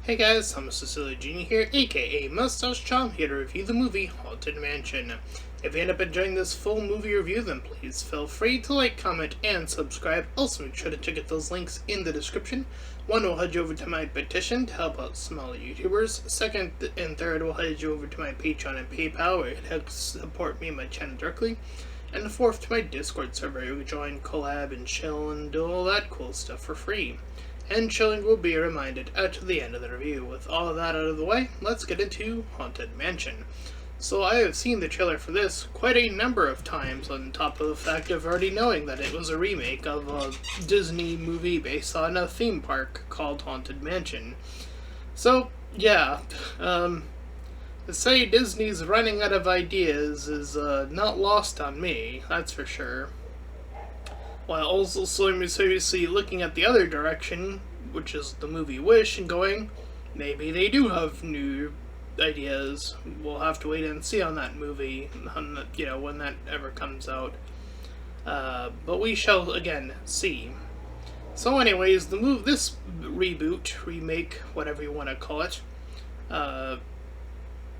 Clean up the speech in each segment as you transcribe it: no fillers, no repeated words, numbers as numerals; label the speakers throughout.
Speaker 1: Hey guys, I'm Cecilia Jr. here, aka Mustached, here to review the movie Haunted Mansion. If you end up enjoying this full movie review, then please feel free to like, comment, and subscribe. Also, make sure to check out those links in the description. One will head you over to my petition to help out smaller YouTubers. Second and third will head you over to my Patreon and PayPal, where it helps support me and my channel directly. And the fourth to my Discord server, you can join, collab, and chill, and do all that cool stuff for free. And chilling will be reminded at the end of the review. With all of that out of the way, let's get into Haunted Mansion. So I have seen the trailer for this quite a number of times, on top of the fact of already knowing that it was a remake of a Disney movie based on a theme park called Haunted Mansion. So, yeah, to say Disney's running out of ideas is not lost on me, that's for sure. While also seriously looking at the other direction, which is the movie Wish, and going, maybe they do have new ideas. We'll have to wait and see on that movie, when that ever comes out. But we shall again see. So, anyways, this reboot, remake, whatever you want to call it,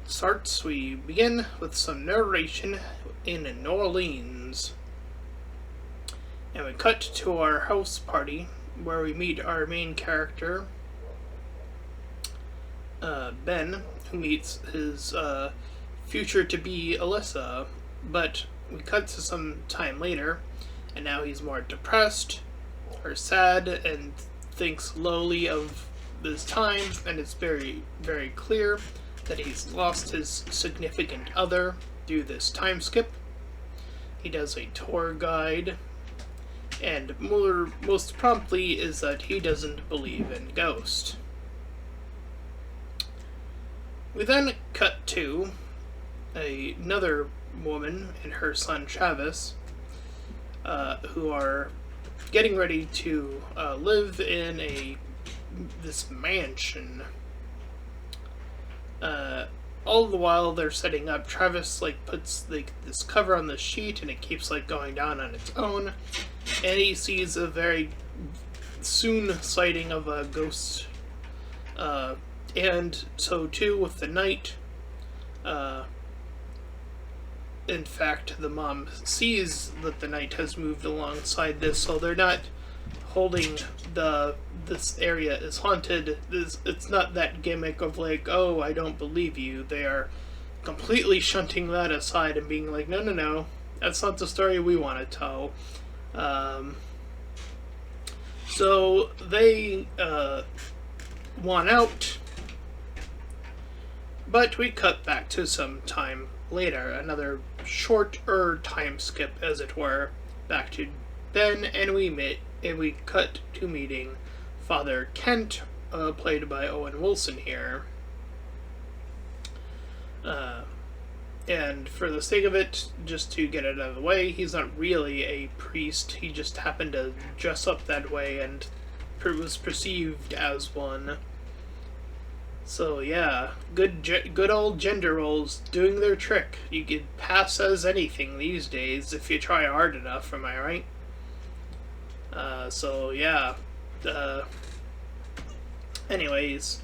Speaker 1: starts. We begin with some narration in New Orleans. And we cut to our house party, where we meet our main character, Ben, who meets his future-to-be Alyssa. But we cut to some time later, and now he's more depressed, or sad, and thinks lowly of this time, and it's very, very clear that he's lost his significant other through this time skip. He does a tour guide, and most promptly is that he doesn't believe in ghosts. We then cut to another woman and her son Travis, who are getting ready to live in this mansion. All the while they're setting up, Travis puts this cover on the sheet, and it keeps going down on its own. And he sees a very soon sighting of a ghost. And so too with the night. In fact, the mom sees that the night has moved alongside this, so they're not holding this area is haunted. It's not that gimmick of oh, I don't believe you. They are completely shunting that aside and being no, that's not the story we want to tell. So they want out, but we cut back to some time later, another shorter time skip, as it were, back to Ben, and we cut to meeting Father Kent, played by Owen Wilson here. And for the sake of it, just to get it out of the way, he's not really a priest. He just happened to dress up that way and was perceived as one. So yeah, good old gender roles doing their trick. You could pass as anything these days if you try hard enough, am I right? So yeah. Anyways,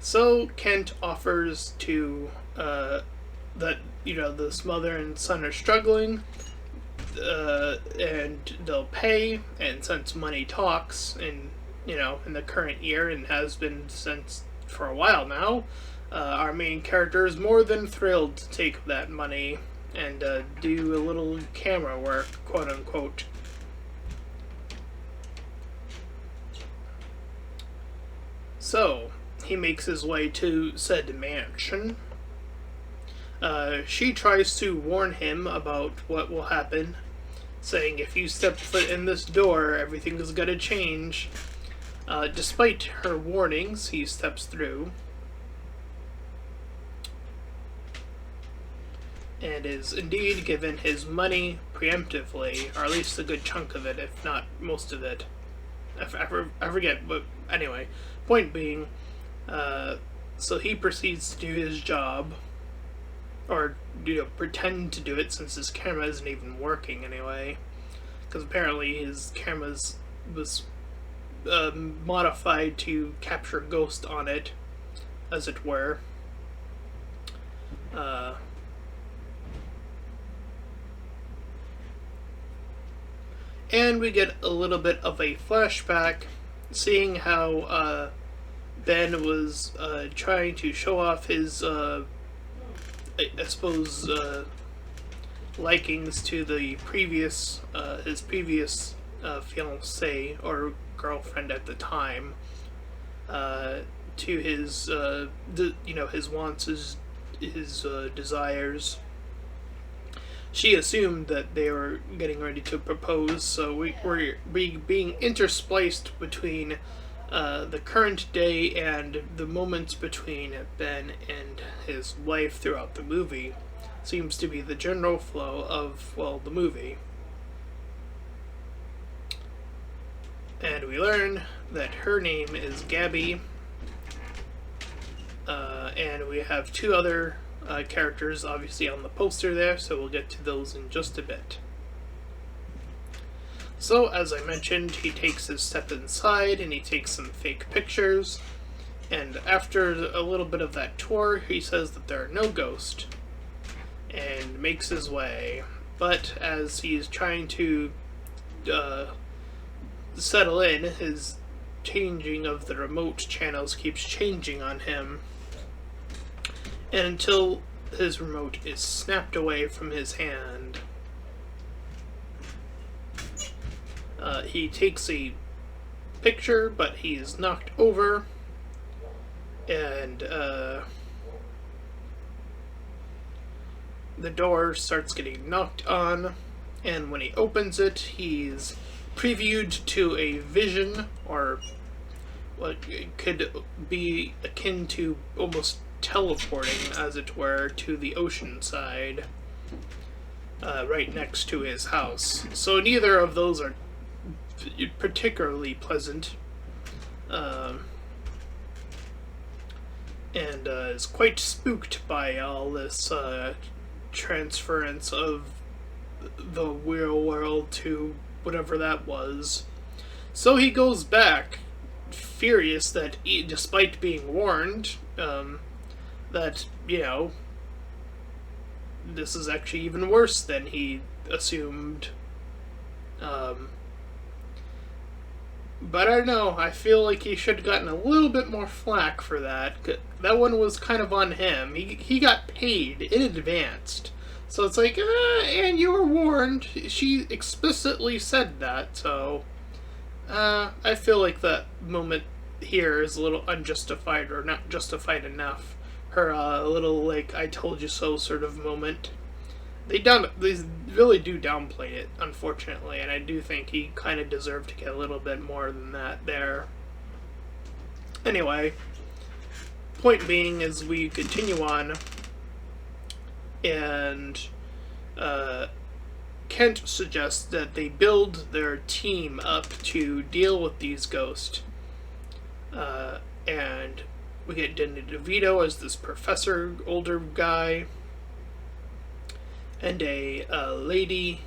Speaker 1: so Kent offers to that this mother and son are struggling, and they'll pay. And since money talks in the current year, and has been since for a while now, our main character is more than thrilled to take that money and do a little camera work, quote unquote. So he makes his way to said mansion. She tries to warn him about what will happen, saying if you step foot in this door, everything is gonna change. Despite her warnings, he steps through and is indeed given his money preemptively, or at least a good chunk of it, if not most of it. I forget, but anyway, point being, so he proceeds to do his job, or pretend to do it, since his camera isn't even working anyway, because apparently his camera was modified to capture ghost on it, as it were. And we get a little bit of a flashback, seeing how Ben was trying to show off his, I suppose, likings to the previous, his previous fiancée or girlfriend at the time, to his, his wants, his desires. She assumed that they were getting ready to propose, so we're being interspliced between the current day and the moments between Ben and his wife throughout the movie. Seems to be the general flow of, well, the movie. And we learn that her name is Gabby, and we have two other characters obviously on the poster there, so we'll get to those in just a bit. So, as I mentioned, he takes his step inside and he takes some fake pictures, and after a little bit of that tour, he says that there are no ghosts, and makes his way. But as he's trying to settle in, his changing of the remote channels keeps changing on him, and until his remote is snapped away from his hand. He takes a picture, but he's knocked over, and the door starts getting knocked on, and when he opens it, he's previewed to a vision, or what could be akin to almost teleporting, as it were, to the ocean side, right next to his house. So neither of those are particularly pleasant, and is quite spooked by all this transference of the real world to whatever that was. So he goes back, furious that despite being warned, that, this is actually even worse than he assumed. But I don't know, I feel like he should have gotten a little bit more flack for that. That one was kind of on him. He got paid in advance. So it's like, and you were warned. She explicitly said that, so I feel like that moment here is a little unjustified, or not justified enough. Her little, like, I told you so sort of moment. They really do downplay it, unfortunately, and I do think he kind of deserved to get a little bit more than that there. Anyway, point being is we continue on, and Kent suggests that they build their team up to deal with these ghosts, and we get Danny DeVito as this professor, older guy, and a lady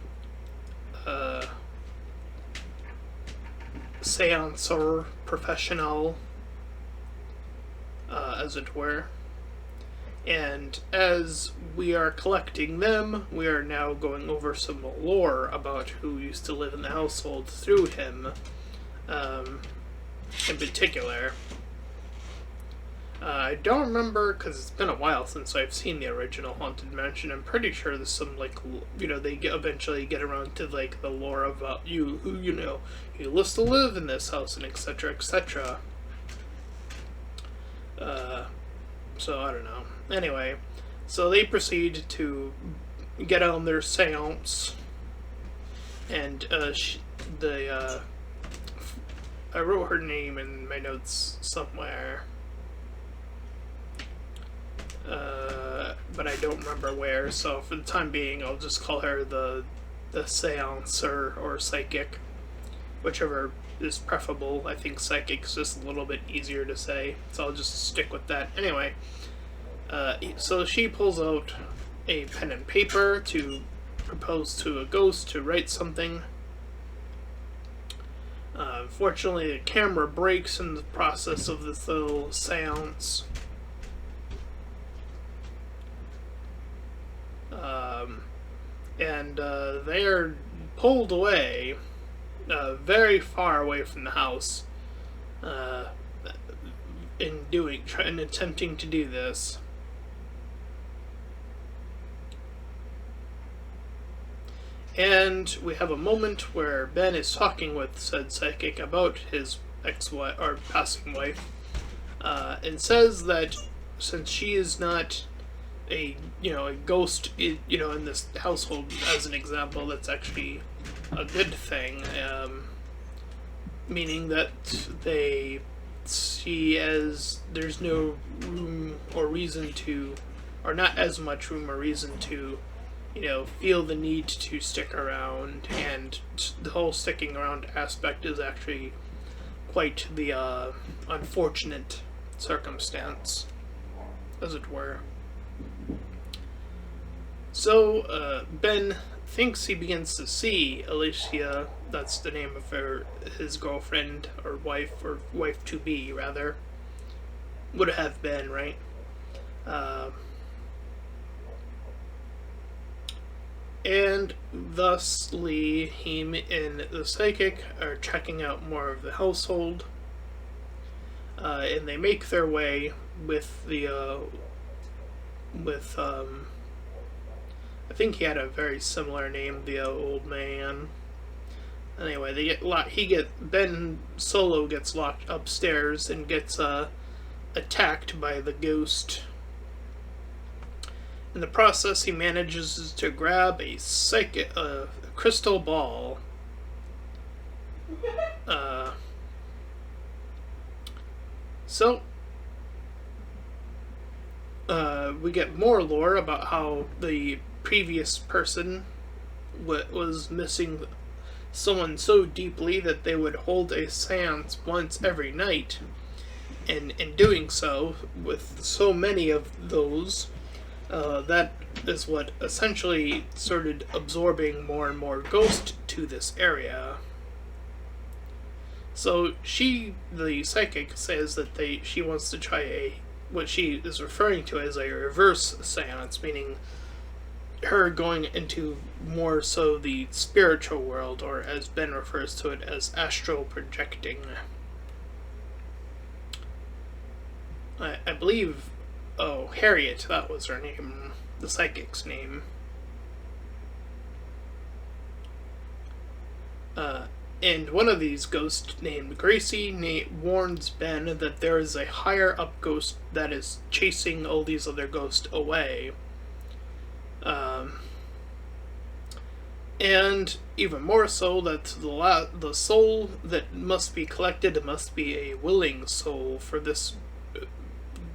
Speaker 1: seancer professional, as it were. And as we are collecting them, we are now going over some lore about who used to live in the household through him, in particular. I don't remember, because it's been a while since I've seen the original Haunted Mansion. I'm pretty sure there's some, like, they eventually get around to, like, the lore about you, who, you used to live in this house, and etc., etc. So, I don't know. Anyway, so they proceed to get on their seance, and, I wrote her name in my notes somewhere. But I don't remember where, so for the time being, I'll just call her the seancer or psychic, whichever is preferable. I think psychic's just a little bit easier to say, so I'll just stick with that. Anyway, so she pulls out a pen and paper to propose to a ghost to write something. Unfortunately, the camera breaks in the process of this little seance. And they are pulled away, very far away from the house, uh, in attempting to do this. And we have a moment where Ben is talking with said psychic about his ex-wife, or passing wife, and says that since she is not a ghost, in this household, as an example, that's actually a good thing, meaning that they see as there's no room or reason to, or not as much room or reason to, feel the need to stick around, and the whole sticking around aspect is actually quite the unfortunate circumstance, as it were. So, Ben thinks he begins to see Alicia, that's the name of his girlfriend, or wife to be, rather. Would have been, right? And thusly, he and the psychic are checking out more of the household, and they make their way with I think he had a very similar name, the old man. Anyway, Ben Solo gets locked upstairs and gets attacked by the ghost. In the process, he manages to grab a crystal ball. We get more lore about how the previous person was missing someone so deeply that they would hold a seance once every night. And in doing so, with so many of those, that is what essentially started absorbing more and more ghost to this area. So the psychic, says that she wants to try what she is referring to as a reverse seance, meaning her going into more so the spiritual world, or as Ben refers to it, as astral projecting. I believe, Harriet, that was her name, the psychic's name. And one of these ghosts, named Gracie, warns Ben that there is a higher up ghost that is chasing all these other ghosts away. And even more so, that the soul that must be collected must be a willing soul for this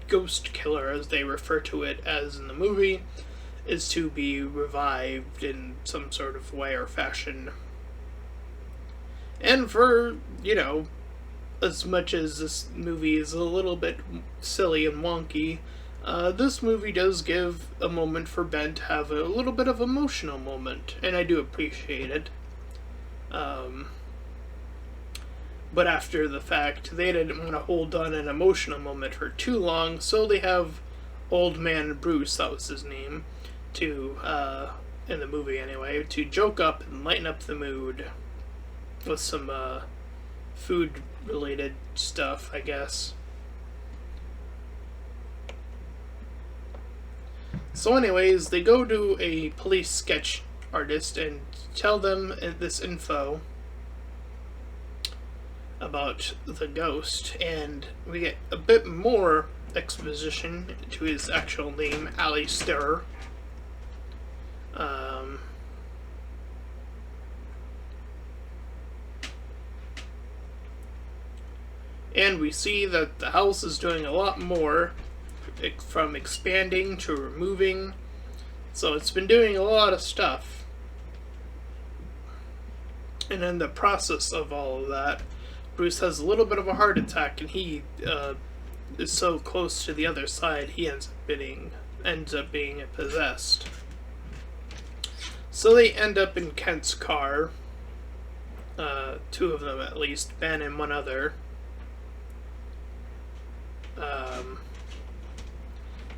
Speaker 1: ghost killer, as they refer to it as in the movie, is to be revived in some sort of way or fashion. And for, as much as this movie is a little bit silly and wonky, this movie does give a moment for Ben to have a little bit of emotional moment, and I do appreciate it. But after the fact, they didn't want to hold on an emotional moment for too long, so they have Old Man Bruce, that was his name, to, in the movie anyway, to joke up and lighten up the mood with some food-related stuff, I guess. So anyways, they go to a police sketch artist and tell them this info about the ghost, and we get a bit more exposition to his actual name, Alistair. And we see that the house is doing a lot more, from expanding to removing. So it's been doing a lot of stuff. And in the process of all of that, Bruce has a little bit of a heart attack, and he is so close to the other side, he ends up being possessed. So they end up in Kent's car, two of them at least, Ben and one other.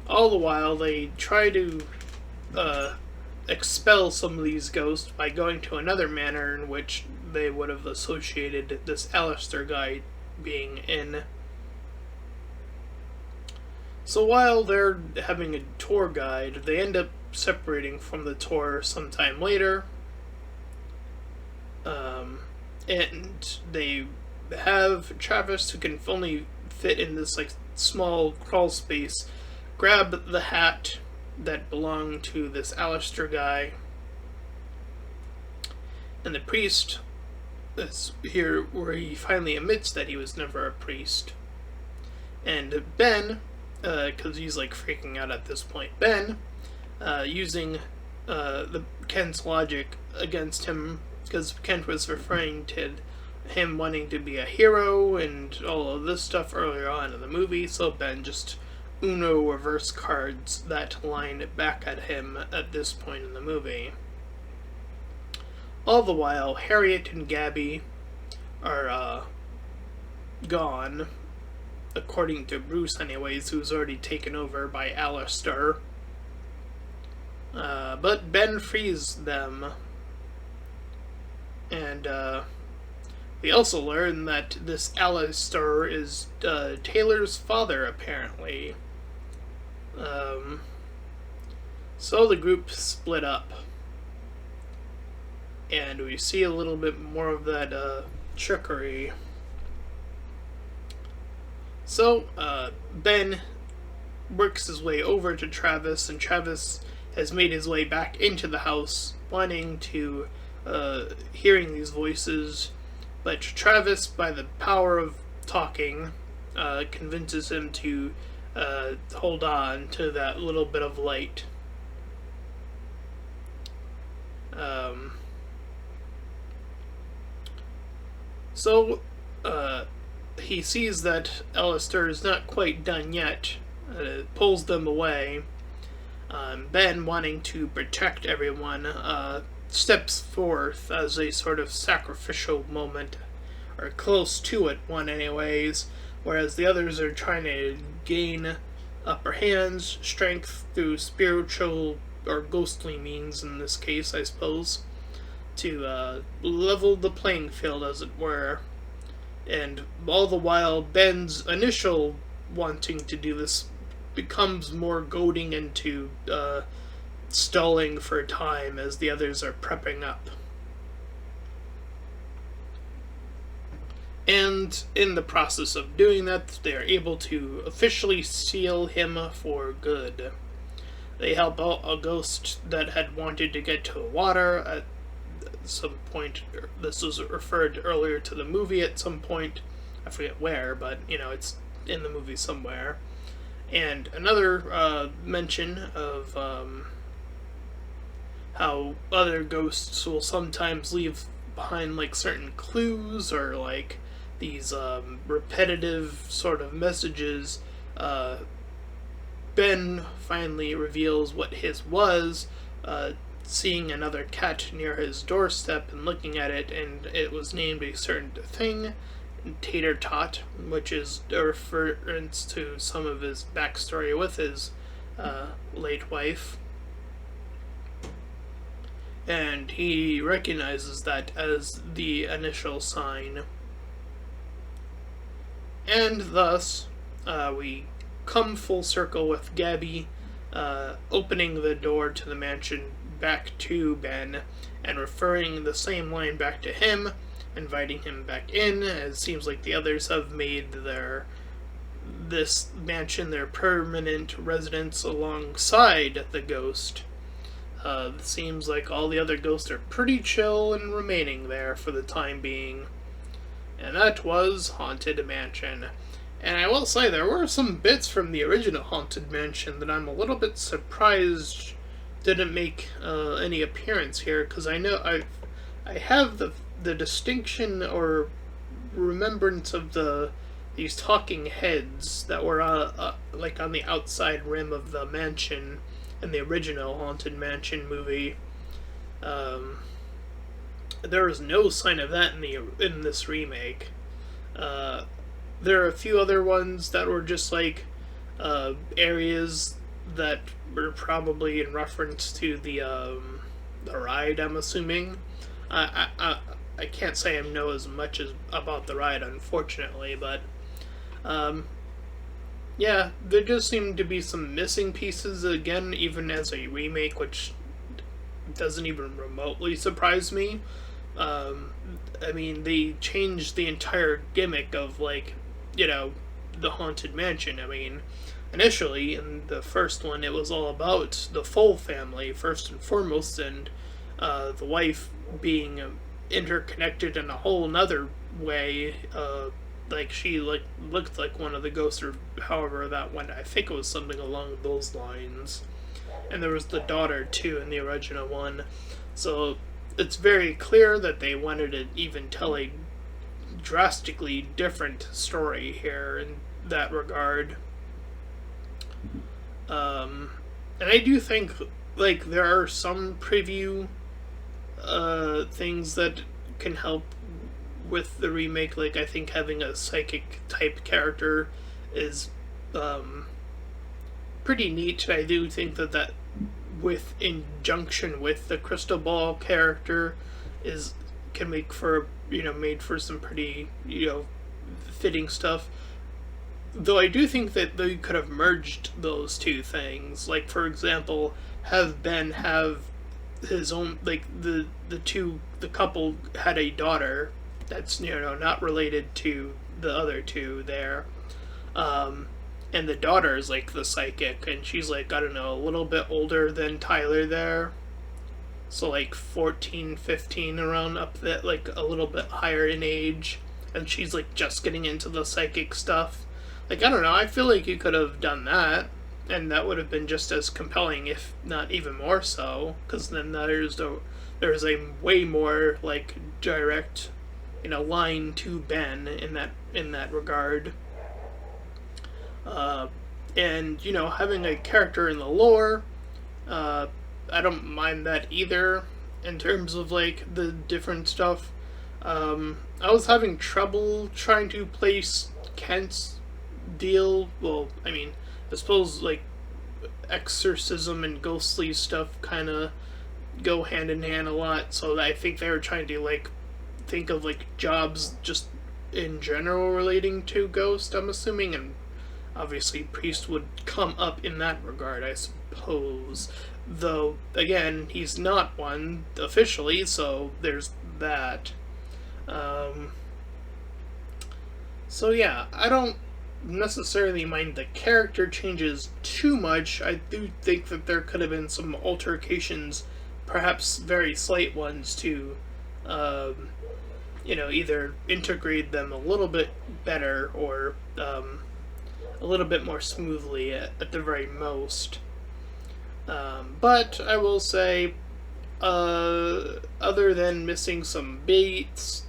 Speaker 1: All the while, they try to expel some of these ghosts by going to another manor in which they would have associated this Alistair guy being in. So while they're having a tour guide, they end up separating from the tour sometime later. And they have Travis, who can only fit in this like small crawl space, grab the hat that belonged to this Alistair guy. And the priest is here where he finally admits that he was never a priest. And Ben, because he's like freaking out at this point, Ben, using Kent's logic against him, because Kent was referring to him wanting to be a hero and all of this stuff earlier on in the movie, so Ben just Uno reverse cards that line back at him at this point in the movie. All the while, Harriet and Gabby are gone, according to Bruce anyways, who's already taken over by Alistair. But Ben frees them, and we also learn that this Alistair is Taylor's father, apparently. So the group split up, and we see a little bit more of that trickery. So Ben works his way over to Travis, and Travis has made his way back into the house, wanting to hearing these voices, but Travis, by the power of talking, convinces him to hold on to that little bit of light. So he sees that Alistair is not quite done yet, pulls them away. Ben, wanting to protect everyone, steps forth as a sort of sacrificial moment, or close to it one anyways, whereas the others are trying to gain upper hands, strength through spiritual or ghostly means in this case, I suppose, to level the playing field, as it were. And all the while, Ben's initial wanting to do this becomes more goading into stalling for time as the others are prepping up. And in the process of doing that, they are able to officially seal him for good. They help out a ghost that had wanted to get to the water at some point. This was referred earlier to the movie at some point. I forget where, but it's in the movie somewhere. And another mention of how other ghosts will sometimes leave behind like certain clues or like these repetitive sort of messages. Ben finally reveals what his was, seeing another cat near his doorstep and looking at it, and it was named a certain thing, Tater Tot, which is a reference to some of his backstory with his late wife. And he recognizes that as the initial sign. And thus, we come full circle with Gabby opening the door to the mansion back to Ben and referring the same line back to him, inviting him back in, as it seems like the others have made this mansion their permanent residence alongside the ghost. It seems like all the other ghosts are pretty chill and remaining there for the time being. And that was Haunted Mansion. And I will say, there were some bits from the original Haunted Mansion that I'm a little bit surprised didn't make any appearance here, because I know I have the distinction or remembrance of these talking heads that were like on the outside rim of the mansion in the original Haunted Mansion movie. there is no sign of that in this remake. Uh, there are a few other ones that were just like areas that were probably in reference to the ride. I'm assuming. I can't say I know as much as about the ride, unfortunately, but um, yeah, there just seem to be some missing pieces again, even as a remake, which doesn't even remotely surprise me. Um, I mean, they changed the entire gimmick of, like, you know, the Haunted Mansion. I mean, initially, in the first one, it was all about the full family, first and foremost, and the wife being interconnected in a whole nother way. Like, she, like, looked like one of the ghosts, or however that went. I think it was something along those lines. And there was the daughter, too, in the original one. So it's very clear that they wanted to even tell a drastically different story here in that regard. And I do think, like, there are some preview things that can help with the remake. Like, I think having a psychic type character is pretty neat. I do think that with injunction with the crystal ball character is can make for made for some pretty fitting stuff. Though I do think that they could have merged those two things. Like, for example, have Ben have his own, like, the couple had a daughter that's not related to the other two there. And the daughter is like the psychic, and she's like, I don't know, a little bit older than Tyler there. So like 14, 15, around up that, like a little bit higher in age. And she's like just getting into the psychic stuff. Like, I don't know, I feel like you could have done that, and that would have been just as compelling, if not even more so, because then there's a way more like direct, line to Ben in that regard. And having a character in the lore, I don't mind that either. In terms of like the different stuff, I was having trouble trying to place Kent's deal. Well, I mean, I suppose like exorcism and ghostly stuff kind of go hand in hand a lot. So I think they were trying to like think of like jobs just in general relating to ghost, I'm assuming, and obviously priest would come up in that regard, I suppose. Though again, he's not one officially, so there's that. So yeah, I don't necessarily mind the character changes too much. I do think that there could have been some altercations, perhaps very slight ones, to either integrate them a little bit better, or a little bit more smoothly at the very most. But I will say, other than missing some beats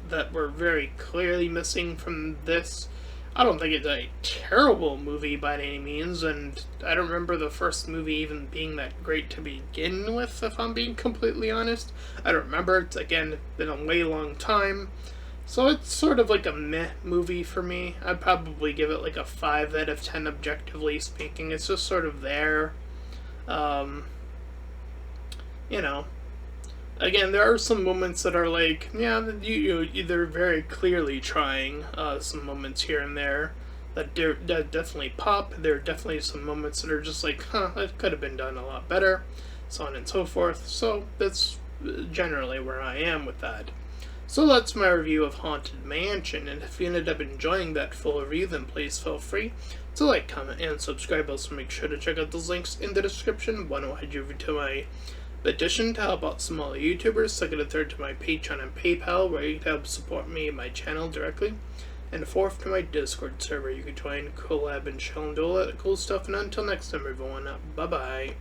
Speaker 1: that were very clearly missing from this, I don't think it's a terrible movie by any means, and I don't remember the first movie even being that great to begin with, if I'm being completely honest. I don't remember. It's, again, been a way long time. So it's sort of like a meh movie for me. I'd probably give it like a 5 out of 10 objectively speaking. It's just sort of there. Again, there are some moments that are like, yeah, they're very clearly trying some moments here and there that definitely pop. There are definitely some moments that are just like, that could have been done a lot better, so on and so forth. So that's generally where I am with that. So that's my review of Haunted Mansion, and if you ended up enjoying that full review, then please feel free to like, comment, and subscribe. Also, make sure to check out those links in the description. One will head you over to my petition to help out smaller YouTubers, second and third to my Patreon and PayPal, where you can help support me and my channel directly, and fourth to my Discord server. You can join, collab, and chill and do all that cool stuff. And until next time, everyone, bye bye.